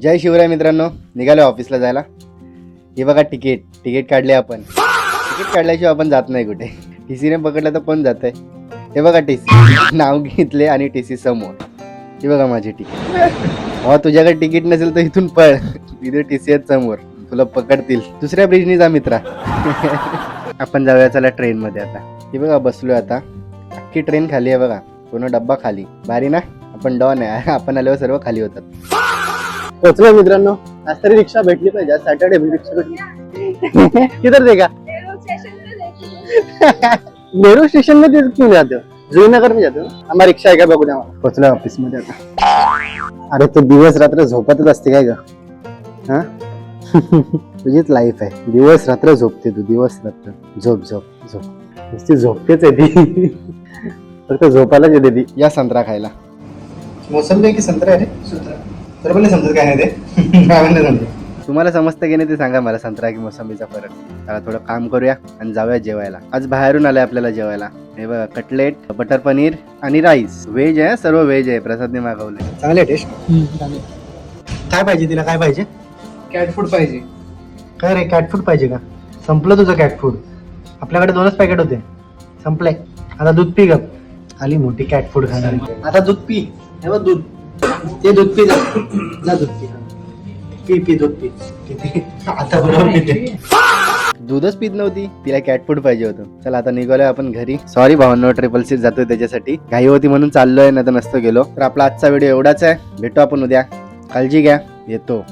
जय शिवराय मित्रांनो, निघालो ऑफिसला जायला. हे बघा तिकीट काढले आपण. तिकीट काढल्याशिवाय आपण जात नाही कुठे. टीसीने पकडलं तर कोण जात आहे. हे बघा टीसी नाव घेतले आणि टीसी समोर. हे बघा माझी तिकीट. तुझ्याकडे तिकीट नसेल तर इथून पळ. तिथे टीसी आहेत समोर, तुला पकडतील. दुसऱ्या ब्रिजनी जा मित्रा. आपण जाऊया चला ट्रेन मध्ये आता. हे बघा बसलोय आता. अख्खी ट्रेन खाली आहे बघा, पूर्ण डब्बा खाली. भारी ना, आपण डॉन आहे. आपण आल्यावर सर्व खाली होतात. पोचलो मित्रांनो. आज तरी रिक्षा भेटली पाहिजे. सॅटर्डे रिक्षा भेटली. किधर देगा? नेहरू स्टेशन में क्यों जाते हो? जुईनगर में जाते हो? हमारी रिक्षा आहे का बघू द्या. पोचलो ऑफिस मध्ये आता. अरे तू दिवस रात्र झोपतच असते काय ग? हा तुझीच लाईफ आहे. दिवस रात्र झोपते तू. दिवस रात्र झोप झोप झोप. नुसती झोपतेच आहे ती. फक्त झोपायलाच येते ती. या संत्रा खायला. मोसंबी की संत्रा आहे रे? संत्रा. तर पण समजत काय नाही ते. काय म्हणते समजत. तुम्हाला समजतं की नाही ते सांगा मला, संत्रा की मोसंबीचा फरक. चला थोडं काम करूया आणि जाऊया जेवायला. आज बाहेरून आलंय आपल्याला जेवायला. हे बघा, कटलेट, बटर पनीर आणि राईस. व्हेज आहे, सर्व व्हेज आहे. प्रसादने मागवले. चांगले टेस्ट. काय पाहिजे तिला? काय पाहिजे? कॅट फूड पाहिजे. काय रे, कॅट फूड पाहिजे का? संपलं तुझं कॅट फूड. आपल्याकडे 2च पॅकेट होते, संपले. आता दूध पी गप. आली मोठी कॅट फूड खाणार. आता दूध पी. हे बघ दूध. ते दूध पी. जा दूध पी. पी दूध पी. किती आता बरोबर पिते. दूधच पित नव्हती, तिला कॅट फूड पाहिजे होतं. चला आता निघालोय आपण घरी. सॉरी भावांनो, 666 जातोय त्याच्यासाठी. घाई होती म्हणून चाललोय, नाही तर नसतो गेलो. तर आपला आजचा व्हिडिओ एवढाच आहे. भेटू आपण उद्या. काळजी घ्या. येतो.